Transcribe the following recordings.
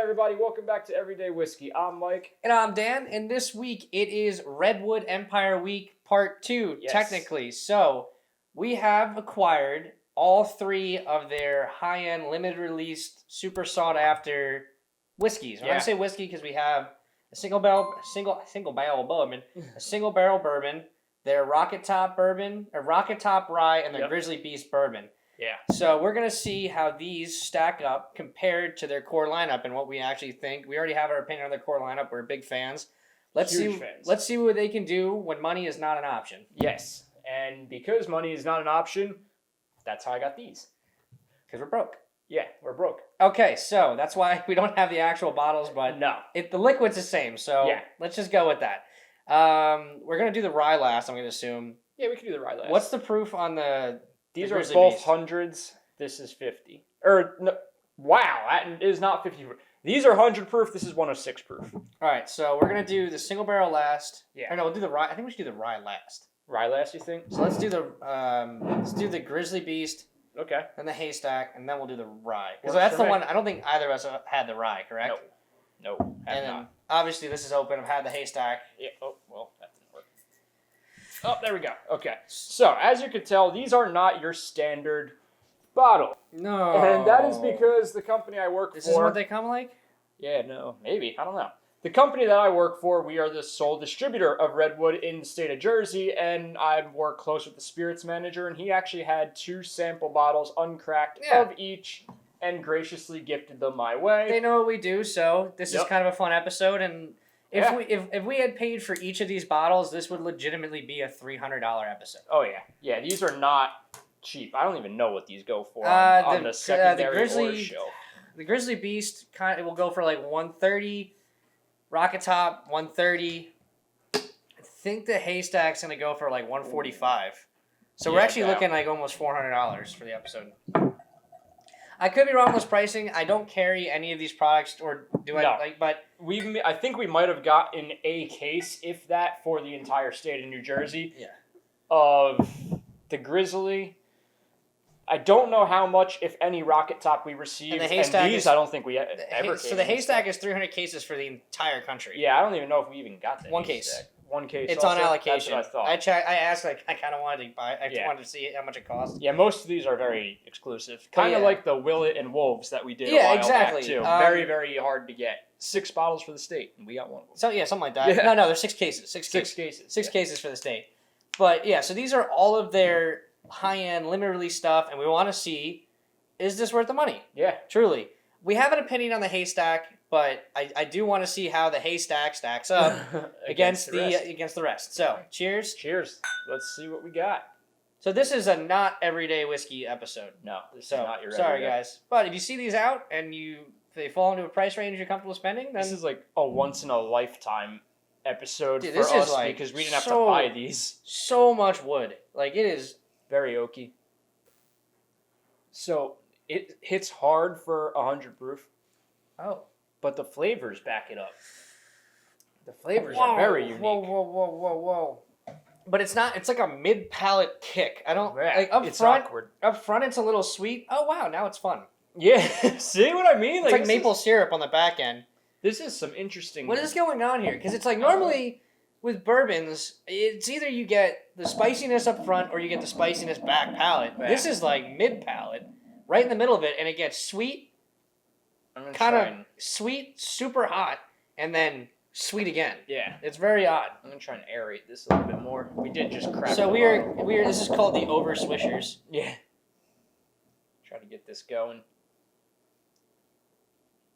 everybody, welcome back to Everyday Whiskey. I'm Mike. And I'm Dan, and this week it is Redwood Empire Week Part 2, technically. So, we have acquired all three of their high-end, limited-released, super sought-after whiskeys. When I say whiskey, because we have a single barrel bourbon, their Rocket Top bourbon, a Rocket Top rye, and their Grizzly Beast bourbon. Yeah. So we're going to see how these stack up compared to their core lineup and what we actually think. We already have our opinion on their core lineup. We're big fans. Let's see what they can do when money is not an option. Yes. And because money is not an option, that's how I got these. Because we're broke. Yeah, we're broke. Okay, so that's why we don't have the actual bottles, but the liquid's the same. So let's just go with that. We're going to do the rye last, I'm going to assume. Yeah, we can do the rye last. What's the proof on the... These are both hundreds. This is 50. Wow, that is not 50 proof. These are 100 proof. This is 106 proof. All right, so we're going to do the single barrel last. Yeah. Or no, we'll do the rye. I think we should do the rye last. Rye last, you think? So let's do the Grizzly Beast. Okay. Then the Haystack, and then we'll do the rye. Because that's the one, I don't think either of us have had the rye, correct? No. And then, obviously, this is open. I've had the Haystack. Yeah. Oh, well, that didn't work. Oh, there we go. Okay. So, as you can tell, these are not your standard bottle. No. And that is because the company I work for... This is what they come like? Yeah, no. Maybe. I don't know. The company that I work for, we are the sole distributor of Redwood in the state of Jersey, and I work close with the spirits manager, and he actually had 2 sample bottles uncracked of each and graciously gifted them my way. They know what we do, so this is kind of a fun episode, and... If we had paid for each of these bottles, this would legitimately be a $300 episode. Oh, yeah. Yeah, these are not cheap. I don't even know what these go for on the secondary or shelf. The Grizzly Beast it will go for like $130. Rocket Top, $130. I think the Haystack's going to go for like $145. So we're actually looking like almost $400 for the episode. I could be wrong with this pricing. I don't carry any of these products, or do I? But I think we might have gotten a case, if that, for the entire state of New Jersey. Yeah. Of the Grizzly. I don't know how much, if any, Rocket Top we received. And the Haystack I don't think we ever. So the Haystack is 300 cases for the entire country. Yeah, I don't even know if we even got that. One case. One case. It's also on allocation. That's what I thought. I asked. I kind of wanted to buy. I wanted to see how much it cost. Yeah, most of these are very exclusive. Kind of like the Willet and Wolves that we did. A while back too. Very, very hard to get. 6 bottles for the state, and we got one of them. So something like that. Yeah. No, there's 6 cases. 6 cases. 6 cases for the state. But yeah, so these are all of their high-end, limited release stuff, and we want to see, is this worth the money? Yeah, truly. We have an opinion on the Haystack, but I do want to see how the Haystack stacks up against the rest. So, cheers. Cheers. Let's see what we got. So this is a not everyday whiskey episode. No, this is not your sorry guys. But if you see these out and they fall into a price range you're comfortable spending, then this is like a once in a lifetime episode for us because we didn't have to buy these. So much wood. Like, it is very oaky. So it hits hard for 100 proof. Oh. But the flavors back it up. The flavors are very unique. Whoa. But it's not, it's like a mid-palate kick. I don't, it's awkward. Up front, it's a little sweet. Oh, wow, now it's fun. Yeah, see what I mean? It's like maple syrup on the back end. This is some interesting... What is going on here? Because it's like normally with bourbons, it's either you get the spiciness up front or you get the spiciness back palate. Yeah. This is like mid-palate, right in the middle of it, and it gets sweet, kind of sweet, super hot, and then sweet again. Yeah. It's very odd. I'm going to try and aerate this a little bit more. We did just crack So this is called the over swishers. Yeah. Try to get this going.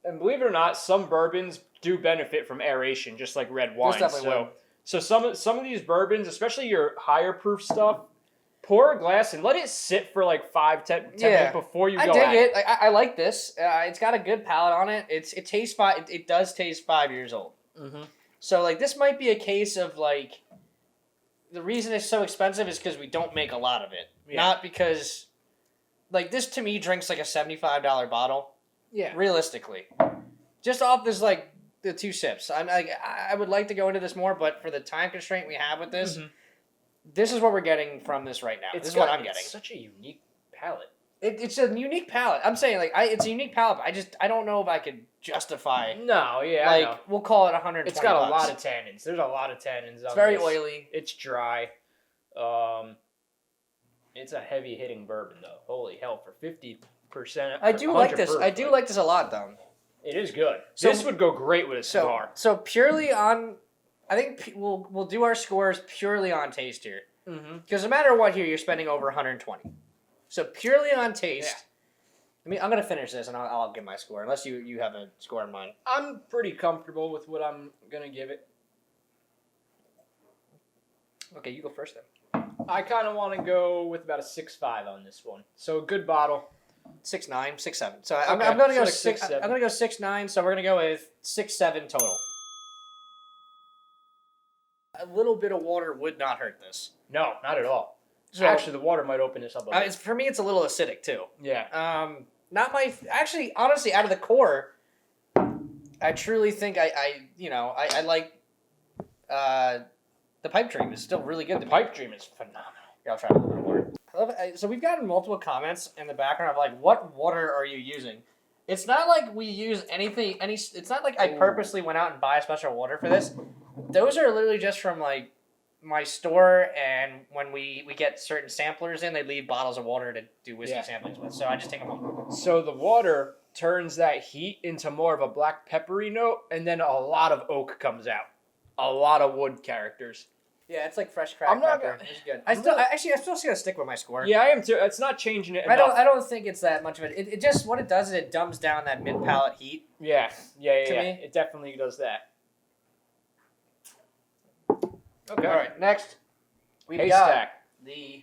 And believe it or not, some bourbons do benefit from aeration, just like red wine. So some of these bourbons, especially your higher proof stuff, pour a glass and let it sit for like 5-10 minutes before you go. I dig it. I like this. It's got a good palate on it. It tastes it does taste 5 years old. Mm-hmm. So like this might be a case of like the reason it's so expensive is because we don't make a lot of it, not because like this to me drinks like a $75 bottle. Yeah. Realistically. Just off this, like, the 2 sips. I would like to go into this more, but for the time constraint we have with this, this is what we're getting from this right now. This is what I'm getting. It's such a unique palate. It's a unique palette. I'm saying like it's a unique palette. But I don't know if I could justify. No, yeah, I know. Like we'll call it 120. It's got a bucks. lot of tannins. There's a lot of tannins. It's very oily. It's dry. It's a heavy hitting bourbon though. Holy hell, for 50%. I do like this. I do like this a lot though. It is good. So, this would go great with a cigar. So purely on, I think we'll do our scores purely on taste here. Because no matter what here, you're spending over 120. So purely on taste. Yeah. I mean, I'm gonna finish this and I'll give my score unless you have a score in mind. I'm pretty comfortable with what I'm gonna give it. Okay, you go first then. I kind of want to go with about a 6.5 on this one. So a good bottle. 6.9, 6.7. So I'm gonna go 6. I'm gonna go 6.9. So we're gonna go with 6.7 total. A little bit of water would not hurt this. No, not at all. So, actually, the water might open this up a bit. For me, it's a little acidic too. Yeah. Not my. Actually, honestly, out of the core, I truly think I like. The pipe dream is still really good. The pipe dream is phenomenal. Here, I'll try a little bit more. I love it. So we've gotten multiple comments in the background of like, what water are you using? It's not like we use anything. It's not like I purposely went out and buy a special water for this. Those are literally just from like my store, and when we get certain samplers in, they leave bottles of water to do whiskey samplings with. So I just take them home. So the water turns that heat into more of a black peppery note, and then a lot of oak comes out. A lot of wood characters. Yeah, it's like fresh cracked pepper. It's good. I still gonna stick with my score. Yeah, I am too. It's not changing it. I don't think it's that much of it. It just what it does is it dumbs down that mid palate heat. Yeah. Me. It definitely does that. Okay. All right. Next, we've Haystack. got the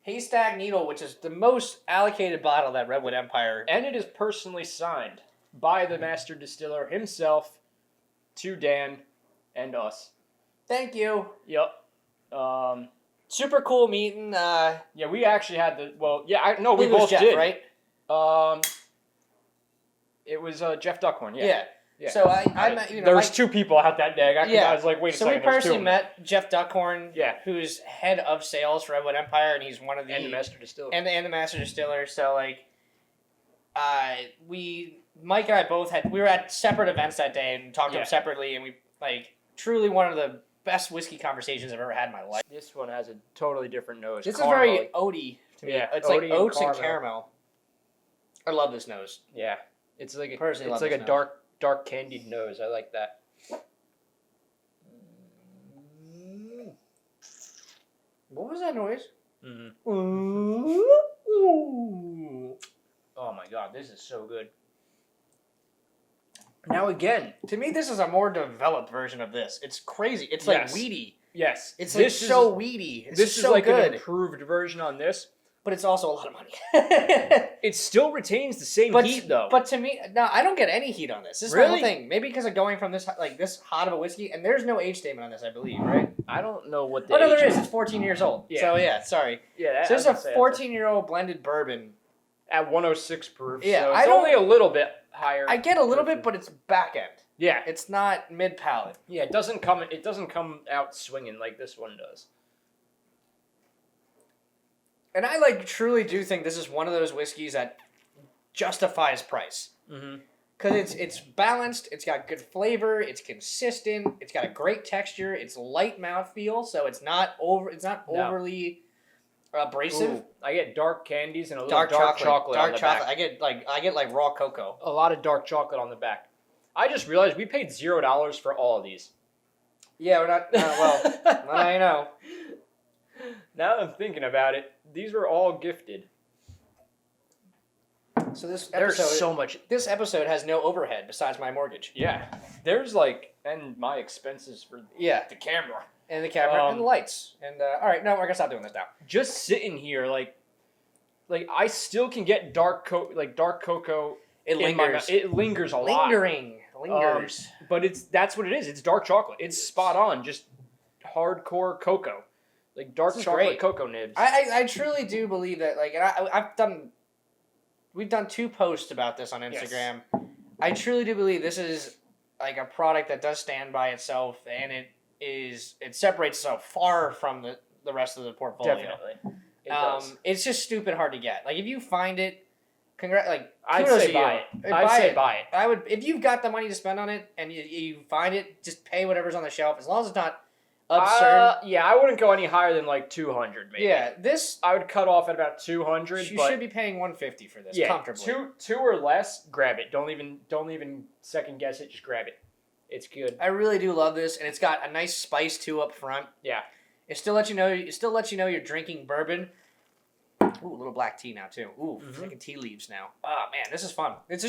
Haystack Needle, which is the most allocated bottle that Redwood Empire, and it is personally signed by the master distiller himself to Dan and us. Thank you. Yep. Super cool meeting. Yeah, we actually had the. Well, yeah, we both Jeff, did, right? It was Jeff Duckhorn. Yeah. So I met. There was two people out that day. I was like, wait a second. So we personally met Jeff Duckhorn. Yeah. Who's head of sales for Redwood Empire, and he's one of the master distiller. And the master distiller. So like, Mike and I we were at separate events that day and talked to them separately, and we like truly one of the best whiskey conversations I've ever had in my life. This one has a totally different nose. This is very oaty to me. Yeah, it's like oats and caramel. I love this nose. Yeah, it's like a dark candied nose. I like that. What was that noise? Oh my god, this is so good. Now again, to me, this is a more developed version of this. It's crazy. It's like weedy. Yes, it's like so weedy. This is so like good. An improved version on this, but it's also a lot of money. It still retains the same heat though. But to me, no, I don't get any heat on this. This is the whole thing. Maybe because of going from this hot of a whiskey, and there's no age statement on this, I believe, right? I don't know what the. Oh no, there is. It's 14 years old. Yeah. So yeah, sorry. Yeah. So this is a 14-year-old blended bourbon at 106 proof. Yeah, so it's only a little bit higher. I get a little bit, but it's back end. Yeah, it's not mid palate. Yeah, it doesn't come out swinging like this one does. And I truly do think this is one of those whiskeys that justifies price. Because it's balanced, it's got good flavor, it's consistent, it's got a great texture, it's light mouthfeel, so it's not overly abrasive. Ooh, I get dark candies and a little dark chocolate on the back. I get raw cocoa. A lot of dark chocolate on the back. I just realized we paid $0 for all of these. Yeah, we're not. Well, I know. Now that I'm thinking about it, these were all gifted. So this episode has no overhead besides my mortgage. Yeah, there's and my expenses for the camera and the lights and all right, no, we're gonna stop doing this now. Just sitting here, I still can get dark cocoa. It lingers. It lingers a lot. Lingers. But that's what it is. It's dark chocolate. It's spot on. Just hardcore cocoa. Dark chocolate cocoa nibs. I truly do believe that, and we've done 2 posts about this on Instagram. Yes. I truly do believe this is a product that does stand by itself, and it separates itself far from the rest of the portfolio. Definitely. It does. It's just stupid hard to get. Like if you find it, I'd kudos say to buy you. it. I'd say buy it. I would if you've got the money to spend on it and you find it, just pay whatever's on the shelf as long as it's not absurd. Yeah, I wouldn't go any higher than like 200 maybe. Yeah, this I would cut off at about 200. you but should be paying $150 for this yeah, comfortably. two or less, grab it. Don't even second guess it. Just grab it. It's good. I really do love this, and it's got a nice spice too up front. Yeah. It still lets you know you're drinking bourbon. Ooh, a little black tea now too. Ooh, drinking tea leaves now. Oh man, this is fun. It's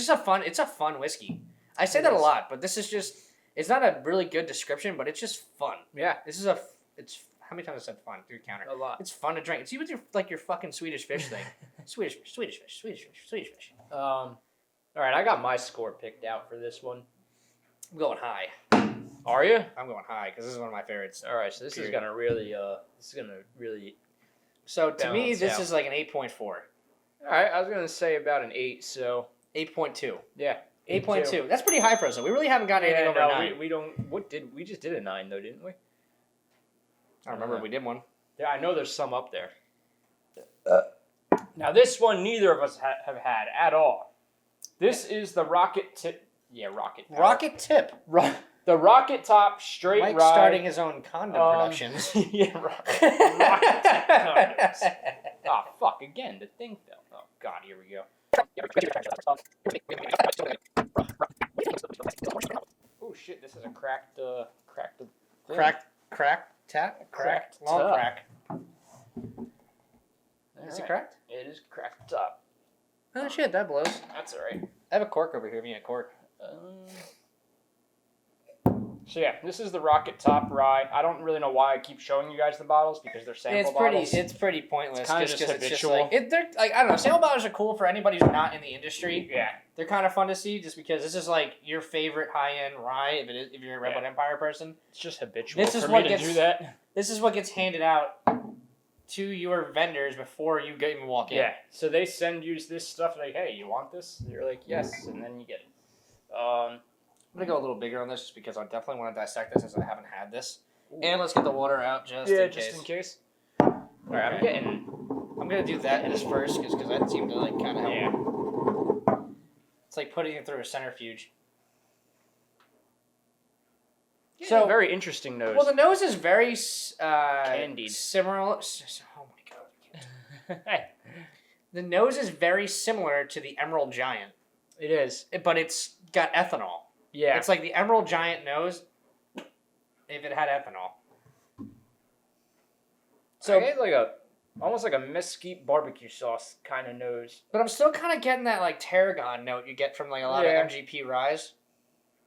a fun whiskey. I say that a lot, but this is just it's not a really good description, but it's just fun. Yeah. It's how many times I said fun through the counter? A lot. It's fun to drink. It's with your fucking Swedish fish thing. Swedish fish. All right, I got my score picked out for this one. I'm going high. Are you? I'm going high because this is one of my favorites. All right, so this is gonna really So to me, balance this out. is like an 8.4. All right, I was gonna say about an 8. So 8.2. yeah, 8.2. That's pretty high for us. Though. We really haven't gotten anything over 9. we don't. We just did a 9 though, didn't we? I don't remember if we did one. Yeah, I know there's some up there. Now this one, neither of us have had at all. This is the Rocket Tip. Yeah, Rocket. Power. Rocket Tip. The Rocket Top Straight Mike's Rye. starting his own condom productions. Yeah, Rocket Tip condoms. Oh, fuck, again, the thing fell. Oh, God, here we go. Oh, shit, this is a cracked thing. Cracked long top. crack. Is it Alright. cracked? It is cracked top. Oh shit, that blows. That's alright. I have a cork over here. Give me a cork. So yeah, this is the Rocket Top Rye. I don't really know why I keep showing you guys the bottles because they're sample bottles. It's pretty pointless. It's kinda just 'cause habitual. they're like I don't know. Sample bottles are cool for anybody who's not in the industry. Yeah. They're kind of fun to see just because this is like your favorite high end rye if you're a Redwood Empire person. It's just habitual This is for what me to gets- do that. This is what gets handed out to your vendors before you even walk in. Yeah. So they send you this stuff like, hey, you want this? And you're like, yes, and then you get it. I'm gonna go a little bigger on this just because I definitely want to dissect this as I haven't had this. And let's get the water out just in case. just in case. All right, Okay. I'm gonna do that just first because that seemed to like kind of help. Yeah. It's like putting it through a centrifuge. So a very interesting nose. Well, the nose is very Candied. similar. Oh my god! Hey, The nose is very similar to the Emerald Giant, it is. but it's got ethanol. Yeah. It's like the Emerald Giant nose if it had ethanol. So I get like almost like a mesquite barbecue sauce kind of nose. But I'm still kind of getting that like tarragon note you get from like a lot of MGP ryes.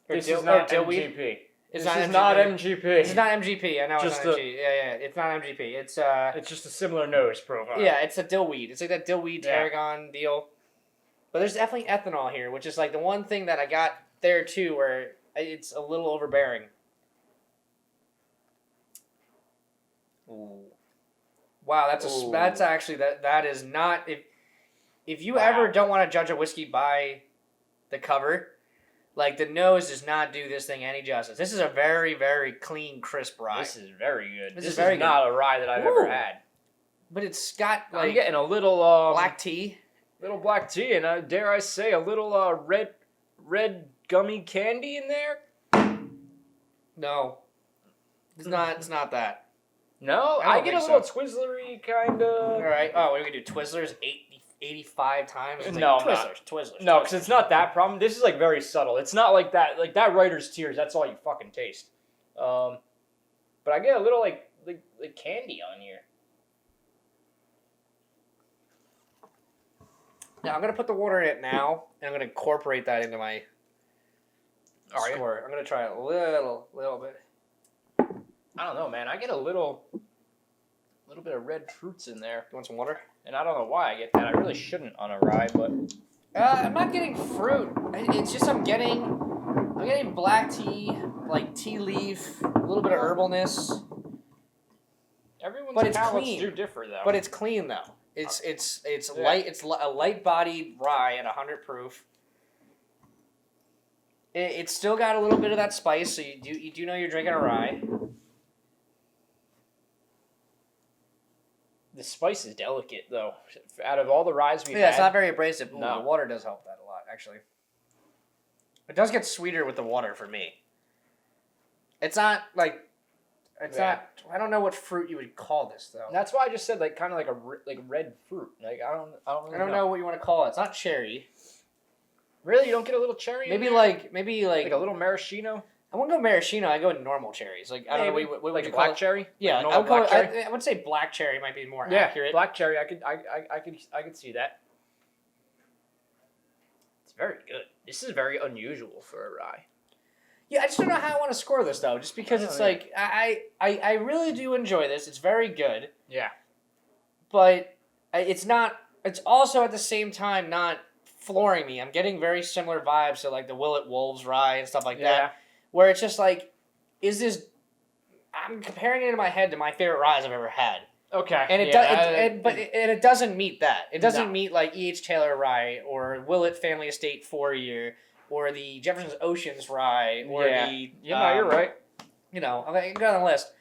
This is not dillweed. MGP. It's This not is MGP. not MGP. It's not MGP. I know Just it's not MGP. Yeah, it's not MGP. It's just a similar nose profile. Yeah, it's a dillweed. It's like that dillweed Yeah. tarragon deal. But there's definitely ethanol here, which is like the one thing that I got there too, where it's a little overbearing. Ooh. Wow, that's actually that is not if you ever don't want to judge a whiskey by the cover, like the nose does not do this thing any justice. This is a very, very clean, crisp rye. This is very good. This This is very good. not a rye that I've Ooh. ever had. But it's got like I'm getting a little black tea. little black tea, and dare I say, a little red gummy candy in there. No, it's not. It's not that. No, I I don't get a think little Twizzlery kind All of. right. Oh, what are we gonna do? Twizzlers 85 times? It's like, No, I'm Twizzlers. No, because it's not that problem. This is like very subtle. It's not like that. Like that writer's tears. That's all you fucking taste. But I get a little like candy on here. Now I'm gonna put the water in it now, and I'm gonna incorporate that into my score. I'm gonna try a little bit. I don't know, man. I get a little bit of red fruits in there, You want some water? and I don't know why I get that. I really shouldn't on a rye, but I'm not getting fruit. It's just I'm getting black tea, like tea leaf, a little bit of herbalness. everyone's But it's palates clean. do differ, though. But it's clean though. It's Yeah. light. It's a light bodied rye at 100 proof. It's still got a little bit of that spice, so you do know you're drinking a rye. The spice is delicate, though. Out of all the ryes we've had... Yeah, it's not very abrasive. Ooh, No. The water does help that a lot, actually. It does get sweeter with the water for me. It's not, like... It's not... I don't know what fruit you would call this, though. That's why I just said, like, kind of like a red fruit. Like, I don't know what you want to call it. It's not cherry. Really? You don't get a little cherry Maybe in there? like a little maraschino? I wouldn't go maraschino. I go normal cherries. Like I don't know what would like you a call black it? cherry? Yeah, Like I would, black cherry? I would say black cherry might be more Yeah, accurate. black cherry. I could see that. It's very good. This is very unusual for a rye. Yeah, I just don't know how I want to score this though. Just because it's like I really do enjoy this. It's very good. Yeah. But it's not. It's also at the same time not flooring me. I'm getting very similar vibes to like the Willet Wolves rye and stuff like that. Where it's just like, is this? I'm comparing it in my head to my favorite ryes I've ever had. Okay. And it doesn't meet that. It doesn't meet like E.H. Taylor rye or Willet Family Estate 4-year or the Jefferson's Oceans rye or the you're right. You know, I got on the list.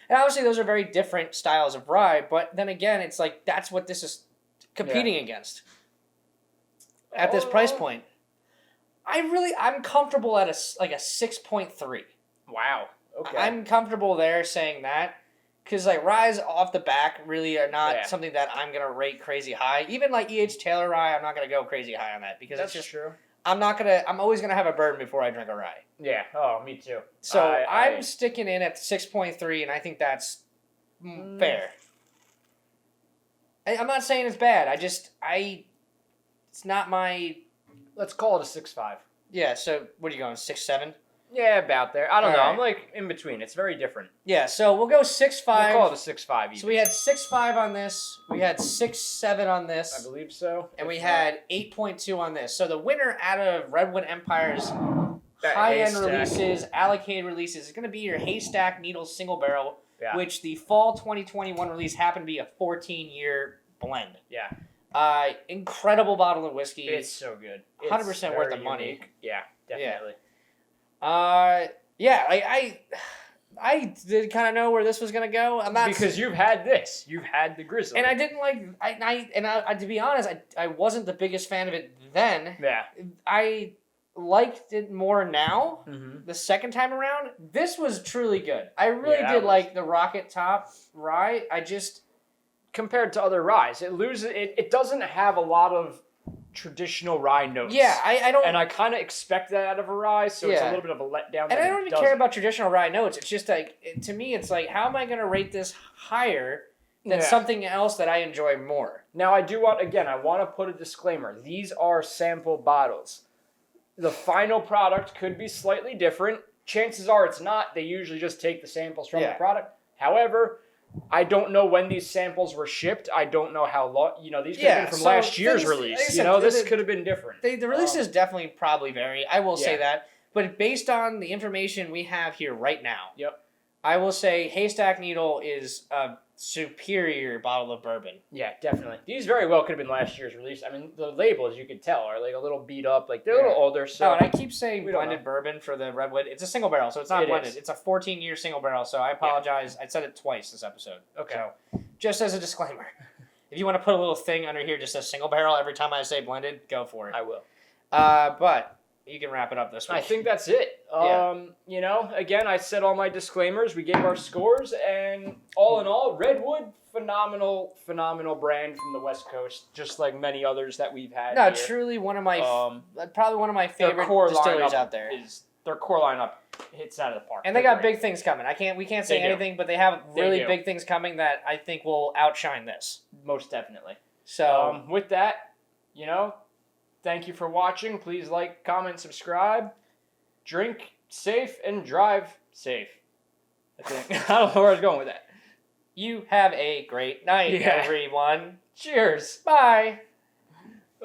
And obviously those are very different styles of rye, but then again, it's like that's what this is competing against at this price point. I'm comfortable at a 6.3. Wow. Okay. I'm comfortable there saying that because like ryes off the back really are not something that I'm gonna rate crazy high. Even like E.H. Taylor rye, I'm not gonna go crazy high on that because that's it's just true. I'm always gonna have a bourbon before I drink a rye. Yeah. Oh, me too. So I'm sticking in at 6.3, and I think that's fair. I'm not saying it's bad. It's not my. Let's call it a 6.5. Yeah. So what are you going 6.7? Yeah, about there. I don't know. Right. I'm like in between. It's very different. Yeah. So we'll go 6.5. We'll call it a 6.5. Even. So we had 6.5 on this. We had 6.7 on this. I believe so. And we had 8.2 on this. So the winner out of Redwood Empire's high-end releases, allocated releases, is going to be your Haystack Needle single barrel, which the fall 2021 release happened to be a 14-year blend. Yeah. Incredible bottle of whiskey. It's so good. 100% worth the money. Unique. Yeah, definitely. I did kind of know where this was going to go. I'm not because you've had this. You've had the Grizzly. And I didn't like I to be honest, I wasn't the biggest fan of it then. Yeah. I liked it more now. Mm-hmm. The second time around, this was truly good. I really did like the Rocket Top rye. I just compared to other ryes, it doesn't have a lot of traditional rye notes. Yeah, I don't. And I kind of expect that out of a rye, so it's a little bit of a letdown. And I don't even care about traditional rye notes. It's just like, to me, it's like, how am I going to rate this higher than something else that I enjoy more? Now, I want to put a disclaimer. These are sample bottles. The final product could be slightly different. Chances are it's not. They usually just take the samples from the product. However, I don't know when these samples were shipped. I don't know how long. These could have been from last year's release. This could have been different. The releases definitely probably vary. I will say that. But based on the information we have here right now, I will say Haystack Needle is a superior bottle of bourbon. Yeah, definitely. These very well could have been last year's release. I mean, the labels, you could tell, are like a little beat up. Like, they're a little older. So. Oh, and I keep saying blended bourbon for the Redwood. It's a single barrel, so it's not blended. It's a 14-year single barrel, so I apologize. I said it twice this episode. Okay. So, just as a disclaimer. If you want to put a little thing under here just says single barrel every time I say blended, go for it. I will. But you can wrap it up this week. I think that's it. Again, I said all my disclaimers. We gave our scores, and all in all, Redwood, phenomenal brand from the West Coast, just like many others that we've had. No, truly one of my probably one of my favorite distilleries out there. Their core lineup hits out of the park. And they got big things coming. We can't say anything, but they have really big things coming that I think will outshine this. Most definitely. So with that, thank you for watching. Please like, comment, subscribe. Drink safe and drive safe. I think. I don't know where I was going with that. You have a great night, everyone. Cheers. Bye.